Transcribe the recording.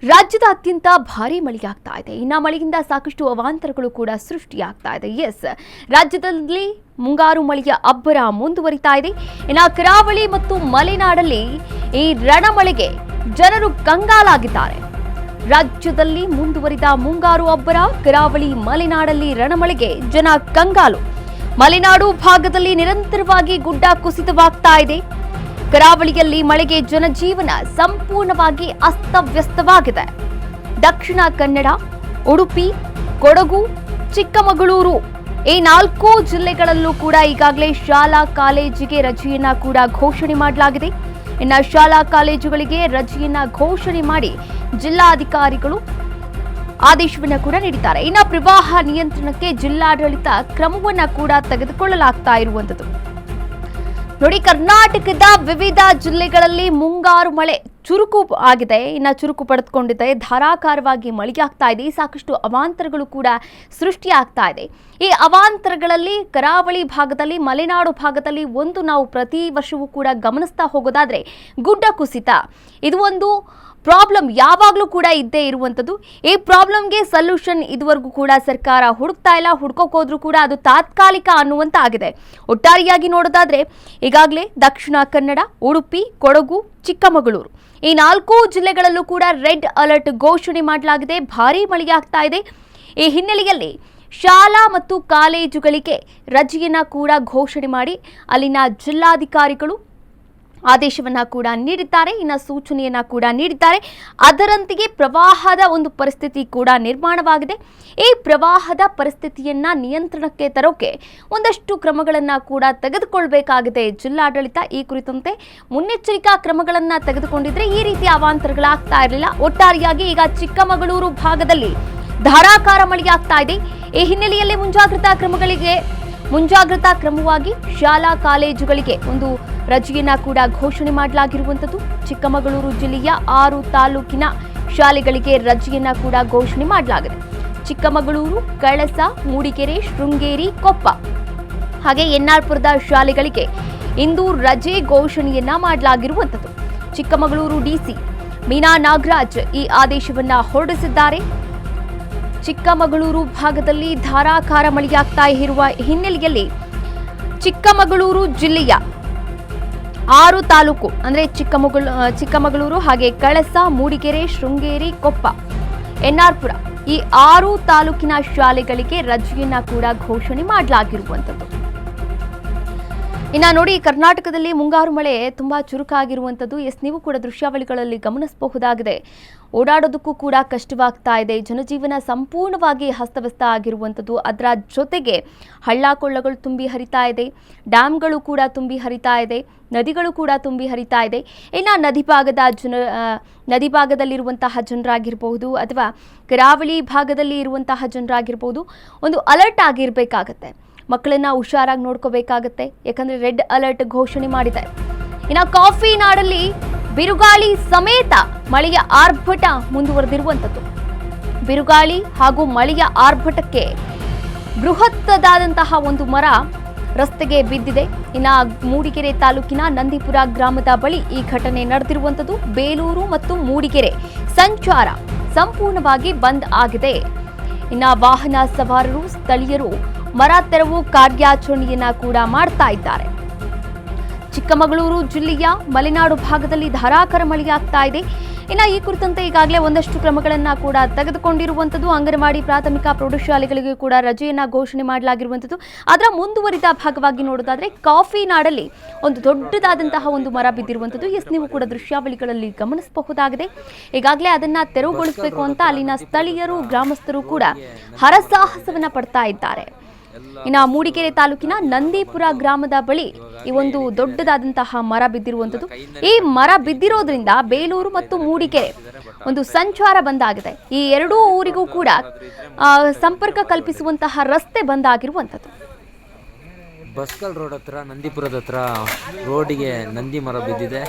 ರಾಜ್ಯದಾದ್ಯಂತ ಭಾರೀ ಮಳೆಯಾಗ್ತಾ ಇದೆ. ಇನ್ನು ಮಳೆಯಿಂದ ಸಾಕಷ್ಟು ಅವಾಂತರಗಳು ಕೂಡ ಸೃಷ್ಟಿಯಾಗ್ತಾ ಇದೆ. ರಾಜ್ಯದಲ್ಲಿ ಮುಂಗಾರು ಮಳೆಯ ಅಬ್ಬರ ಮುಂದುವರಿತಾ ಇದೆ. ಇನ್ನು ಕರಾವಳಿ ಮತ್ತು ಮಲೆನಾಡಲ್ಲಿ ಈ ರಣಮಳೆಗೆ ಜನರು ಕಂಗಾಲಾಗಿದ್ದಾರೆ. ರಾಜ್ಯದಲ್ಲಿ ಮುಂದುವರಿದ ಮುಂಗಾರು ಅಬ್ಬರ, ಕರಾವಳಿ ಮಲೆನಾಡಲ್ಲಿ ರಣಮಳೆಗೆ ಜನ ಕಂಗಾಲು. ಮಲೆನಾಡು ಭಾಗದಲ್ಲಿ ನಿರಂತರವಾಗಿ ಗುಡ್ಡ ಕುಸಿತವಾಗ್ತಾ ಇದೆ. ಕರಾವಳಿಯಲ್ಲಿ ಮಳೆಗೆ ಜನಜೀವನ ಸಂಪೂರ್ಣವಾಗಿ ಅಸ್ತವ್ಯಸ್ತವಾಗಿದೆ. ದಕ್ಷಿಣ ಕನ್ನಡ, ಉಡುಪಿ, ಕೊಡಗು, ಚಿಕ್ಕಮಗಳೂರು ಈ 4 ಜಿಲ್ಲೆಗಳಲ್ಲೂ ಕೂಡ ಈಗಾಗಲೇ ಶಾಲಾ ಕಾಲೇಜಿಗೆ ರಜೆಯನ್ನ ಕೂಡ ಘೋಷಣೆ ಮಾಡಲಾಗಿದೆ. ಇನ್ನು ಶಾಲಾ ಕಾಲೇಜುಗಳಿಗೆ ರಜೆಯನ್ನ ಘೋಷಣೆ ಮಾಡಿ ಜಿಲ್ಲಾಧಿಕಾರಿಗಳು ಆದೇಶವನ್ನ ಕೂಡ ನೀಡಿದ್ದಾರೆ. ಇನ್ನು ಪ್ರವಾಹ ನಿಯಂತ್ರಣಕ್ಕೆ ಜಿಲ್ಲಾಡಳಿತ ಕ್ರಮವನ್ನ ಕೂಡ ತೆಗೆದುಕೊಳ್ಳಲಾಗ್ತಾ ಇರುವಂತದ್ದು. ನೋಡಿ, ಕರ್ನಾಟಕದ ವಿವಿಧ ಜಿಲ್ಲೆಗಳಲ್ಲಿ ಮುಂಗಾರು ಮಳೆ ಚುರುಕು ಆಗಿದೆ. ಇನ್ನು ಚುರುಕು ಪಡೆದುಕೊಂಡಿದೆ. ಧಾರಾಕಾರವಾಗಿ ಮಳೆಯಾಗ್ತಾ ಇದೆ. ಸಾಕಷ್ಟು ಅವಾಂತರಗಳು ಕೂಡ ಸೃಷ್ಟಿಯಾಗ್ತಾ ಇದೆ. ಈ ಅವಾಂತರಗಳಲ್ಲಿ ಕರಾವಳಿ ಭಾಗದಲ್ಲಿ, ಮಲೆನಾಡು ಭಾಗದಲ್ಲಿ ಒಂದು ನಾವು ಪ್ರತಿ ವರ್ಷವೂ ಕೂಡ ಗಮನಿಸ್ತಾ ಹೋಗೋದಾದ್ರೆ ಗುಡ್ಡ ಕುಸಿತ. ಇದು ಒಂದು ಪ್ರಾಬ್ಲಮ್ ಯಾವಾಗಲೂ ಕೂಡ ಇದ್ದೇ ಇರುವಂಥದ್ದು. ಈ ಪ್ರಾಬ್ಲಮ್ಗೆ ಸೊಲ್ಯೂಷನ್ ಇದುವರೆಗೂ ಕೂಡ ಸರ್ಕಾರ ಹುಡುಕ್ತಾ ಇಲ್ಲ. ಹುಡ್ಕೋಕ್ ಹೋದ್ರೂ ಕೂಡ ಅದು ತಾತ್ಕಾಲಿಕ ಅನ್ನುವಂತ ಆಗಿದೆ. ಒಟ್ಟಾರೆಯಾಗಿ ನೋಡೋದಾದ್ರೆ ಈಗಾಗಲೇ ದಕ್ಷಿಣ ಕನ್ನಡ, ಉಡುಪಿ, ಕೊಡಗು, ಚಿಕ್ಕಮಗಳೂರು ಈ 4 ಜಿಲ್ಲೆಗಳಲ್ಲೂ ಕೂಡ ರೆಡ್ ಅಲರ್ಟ್ ಘೋಷಣೆ ಮಾಡಲಾಗಿದೆ. ಭಾರೀ ಮಳೆಯಾಗ್ತಾ ಇದೆ. ಈ ಹಿನ್ನೆಲೆಯಲ್ಲಿ ಶಾಲಾ ಮತ್ತು ಕಾಲೇಜುಗಳಿಗೆ ರಜೆಯನ್ನ ಕೂಡ ಘೋಷಣೆ ಮಾಡಿ ಅಲ್ಲಿನ ಜಿಲ್ಲಾಧಿಕಾರಿಗಳು ಆದೇಶವನ್ನ ಕೂಡ ನೀಡಿದ್ದಾರೆ. ಇನ್ನು ಸೂಚನೆಯನ್ನ ಕೂಡ ನೀಡಿದ್ದಾರೆ. ಅದರಂತೆಯೇ ಪ್ರವಾಹದ ಒಂದು ಪರಿಸ್ಥಿತಿ ಕೂಡ ನಿರ್ಮಾಣವಾಗಿದೆ. ಈ ಪ್ರವಾಹದ ಪರಿಸ್ಥಿತಿಯನ್ನ ನಿಯಂತ್ರಣಕ್ಕೆ ತರೋಕೆ ಒಂದಷ್ಟು ಕ್ರಮಗಳನ್ನ ಕೂಡ ತೆಗೆದುಕೊಳ್ಬೇಕಾಗಿದೆ ಜಿಲ್ಲಾಡಳಿತ. ಈ ಕುರಿತಂತೆ ಮುನ್ನೆಚ್ಚರಿಕಾ ಕ್ರಮಗಳನ್ನ ತೆಗೆದುಕೊಂಡಿದ್ರೆ ಈ ರೀತಿಯ ಅವಾಂತರಗಳಾಗ್ತಾ ಇರಲಿಲ್ಲ. ಒಟ್ಟಾರೆಯಾಗಿ ಈಗ ಚಿಕ್ಕಮಗಳೂರು ಭಾಗದಲ್ಲಿ ಧಾರಾಕಾರ ಮಳೆಯಾಗ್ತಾ ಇದೆ. ಈ ಹಿನ್ನೆಲೆಯಲ್ಲಿ ಮುಂಜಾಗ್ರತಾ ಕ್ರಮವಾಗಿ ಶಾಲಾ ಕಾಲೇಜುಗಳಿಗೆ ಒಂದು ರಜೆಯನ್ನ ಕೂಡ ಘೋಷಣೆ ಮಾಡಲಾಗಿರುವಂಥದ್ದು. ಚಿಕ್ಕಮಗಳೂರು ಜಿಲ್ಲೆಯ 6 ತಾಲೂಕಿನ ಶಾಲೆಗಳಿಗೆ ರಜೆಯನ್ನ ಕೂಡ ಘೋಷಣೆ ಮಾಡಲಾಗಿದೆ. ಚಿಕ್ಕಮಗಳೂರು, ಕಳಸ, ಮೂಡಿಗೆರೆ, ಶೃಂಗೇರಿ, ಕೊಪ್ಪ ಹಾಗೆ ಎನ್ಆರ್ಪುರದ ಶಾಲೆಗಳಿಗೆ ಇಂದು ರಜೆ ಘೋಷಣೆಯನ್ನ ಮಾಡಲಾಗಿರುವಂಥದ್ದು. ಚಿಕ್ಕಮಗಳೂರು ಡಿಸಿ ಮೀನಾ ನಾಗರಾಜ್ ಈ ಆದೇಶವನ್ನ ಹೊರಡಿಸಿದ್ದಾರೆ. ಚಿಕ್ಕಮಗಳೂರು ಭಾಗದಲ್ಲಿ ಧಾರಾಕಾರ ಮಳೆಯಾಗ್ತಾ ಇರುವ ಹಿನ್ನೆಲೆಯಲ್ಲಿ ಚಿಕ್ಕಮಗಳೂರು ಜಿಲ್ಲೆಯ 6 ತಾಲೂಕು ಅಂದ್ರೆ ಚಿಕ್ಕಮಗಳೂರು ಹಾಗೆ ಕಳಸ, ಮೂಡಿಗೆರೆ, ಶೃಂಗೇರಿ, ಕೊಪ್ಪ, ಎನ್ಆರ್ಪುರ ಈ 6 ತಾಲೂಕಿನ ಶಾಲೆಗಳಿಗೆ ರಜೆಯನ್ನ ಕೂಡ ಘೋಷಣೆ ಮಾಡಲಾಗಿರುವಂಥದ್ದು. ಇನ್ನು ನೋಡಿ, ಕರ್ನಾಟಕದಲ್ಲಿ ಮುಂಗಾರು ಮಳೆ ತುಂಬಾ ಚುರುಕಾಗಿರುವಂಥದ್ದು. ನೀವು ಕೂಡ ದೃಶ್ಯಾವಳಿಗಳಲ್ಲಿ ಗಮನಿಸಬಹುದಾಗಿದೆ. ಓಡಾಡೋದಕ್ಕೂ ಕೂಡ ಕಷ್ಟವಾಗ್ತಾ ಇದೆ. ಜನಜೀವನ ಸಂಪೂರ್ಣವಾಗಿ ಹಸ್ತವ್ಯಸ್ತ ಆಗಿರುವಂಥದ್ದು. ಅದರ ಜೊತೆಗೆ ಹಳ್ಳ ಕೊಳ್ಳಗಳು ತುಂಬಿ ಹರಿತಾ ಇದೆ, ಡ್ಯಾಮ್ಗಳು ಕೂಡ ತುಂಬಿ ಹರಿತಾ ಇದೆ, ನದಿಗಳು ಕೂಡ ತುಂಬಿ ಹರಿತಾ ಇದೆ. ಇನ್ನು ನದಿ ಭಾಗದಲ್ಲಿರುವಂತಹ ಜನರಾಗಿರ್ಬಹುದು ಅಥವಾ ಕರಾವಳಿ ಭಾಗದಲ್ಲಿ ಇರುವಂತಹ ಜನರಾಗಿರ್ಬಹುದು ಒಂದು ಅಲರ್ಟ್ ಆಗಿರಬೇಕಾಗತ್ತೆ. ಮಕ್ಕಳನ್ನ ಹುಷಾರಾಗಿ ನೋಡ್ಕೋಬೇಕಾಗತ್ತೆ. ಯಾಕಂದ್ರೆ ರೆಡ್ ಅಲರ್ಟ್ ಘೋಷಣೆ ಮಾಡಿದೆ. ಇನ್ನು ಕಾಫಿ ನಾಡಲ್ಲಿ ಬಿರುಗಾಳಿ ಸಮೇತ ಮಳೆಯ ಆರ್ಭಟ ಮುಂದುವರೆದಿರುವಂಥದ್ದು. ಬಿರುಗಾಳಿ ಹಾಗೂ ಮಳೆಯ ಆರ್ಭಟಕ್ಕೆ ಬೃಹತ್ತದಾದಂತಹ ಒಂದು ಮರ ರಸ್ತೆಗೆ ಬಿದ್ದಿದೆ. ಇನ್ನು ಮೂಡಿಗೆರೆ ತಾಲೂಕಿನ ನಂದಿಪುರ ಗ್ರಾಮದ ಬಳಿ ಈ ಘಟನೆ ನಡೆದಿರುವಂಥದ್ದು. ಬೇಲೂರು ಮತ್ತು ಮೂಡಿಗೆರೆ ಸಂಚಾರ ಸಂಪೂರ್ಣವಾಗಿ ಬಂದ್ ಆಗಿದೆ. ಇನ್ನು ವಾಹನ ಸವಾರರು, ಸ್ಥಳೀಯರು ಮರ ತೆರವು ಕಾರ್ಯಾಚರಣೆಯನ್ನ ಕೂಡ ಮಾಡ್ತಾ ಇದ್ದಾರೆ. ಚಿಕ್ಕಮಗಳೂರು ಜಿಲ್ಲೆಯ ಮಲೆನಾಡು ಭಾಗದಲ್ಲಿ ಧಾರಾಕಾರ ಮಳೆಯಾಗ್ತಾ ಇದೆ. ಇನ್ನು ಈ ಕುರಿತಂತೆ ಈಗಾಗಲೇ ಒಂದಷ್ಟು ಕ್ರಮಗಳನ್ನ ಕೂಡ ತೆಗೆದುಕೊಂಡಿರುವಂಥದ್ದು. ಅಂಗನವಾಡಿ, ಪ್ರಾಥಮಿಕ, ಪ್ರೌಢಶಾಲೆಗಳಿಗೂ ಕೂಡ ರಜೆಯನ್ನ ಘೋಷಣೆ ಮಾಡಲಾಗಿರುವಂಥದ್ದು. ಅದರ ಮುಂದುವರಿದ ಭಾಗವಾಗಿ ನೋಡೋದಾದ್ರೆ ಕಾಫಿ ನಾಡಲ್ಲಿ ಒಂದು ದೊಡ್ಡದಾದಂತಹ ಒಂದು ಮರ ಬಿದ್ದಿರುವಂಥದ್ದು. ನೀವು ಕೂಡ ದೃಶ್ಯಾವಳಿಗಳಲ್ಲಿ ಗಮನಿಸಬಹುದಾಗಿದೆ. ಈಗಾಗಲೇ ಅದನ್ನ ತೆರವುಗೊಳಿಸಬೇಕು ಅಂತ ಅಲ್ಲಿನ ಸ್ಥಳೀಯರು, ಗ್ರಾಮಸ್ಥರು ಕೂಡ ಹರಸಾಹಸವನ್ನ ಪಡ್ತಾ ಇದ್ದಾರೆ. ಇನ್ನು ಮೂಡಿಗೆರೆ ತಾಲೂಕಿನ ನಂದಿಪುರ ಗ್ರಾಮದ ಬಳಿ ಈ ಒಂದು ದೊಡ್ಡದಾದಂತಹ ಮರ ಬಿದ್ದಿರುವಂಥದ್ದು. ಈ ಮರ ಬಿದ್ದಿರೋದ್ರಿಂದ ಬೇಲೂರು ಮತ್ತು ಮೂಡಿಗೆರೆ ಒಂದು ಸಂಚಾರ ಬಂದಾಗಿದೆ. ಈ 2 ಊರಿಗೂ ಕೂಡ ಸಂಪರ್ಕ ಕಲ್ಪಿಸುವಂತಹ ರಸ್ತೆ ಬಂದಾಗಿರುವಂಥದ್ದು. ಬಸ್ಕಲ್ ರೋಡ್ ಹತ್ರ, ನಂದಿಪುರದ ಹತ್ರ ರೋಡಿಗೆ ನಂದಿ ಮರ ಬಿದ್ದಿದೆ.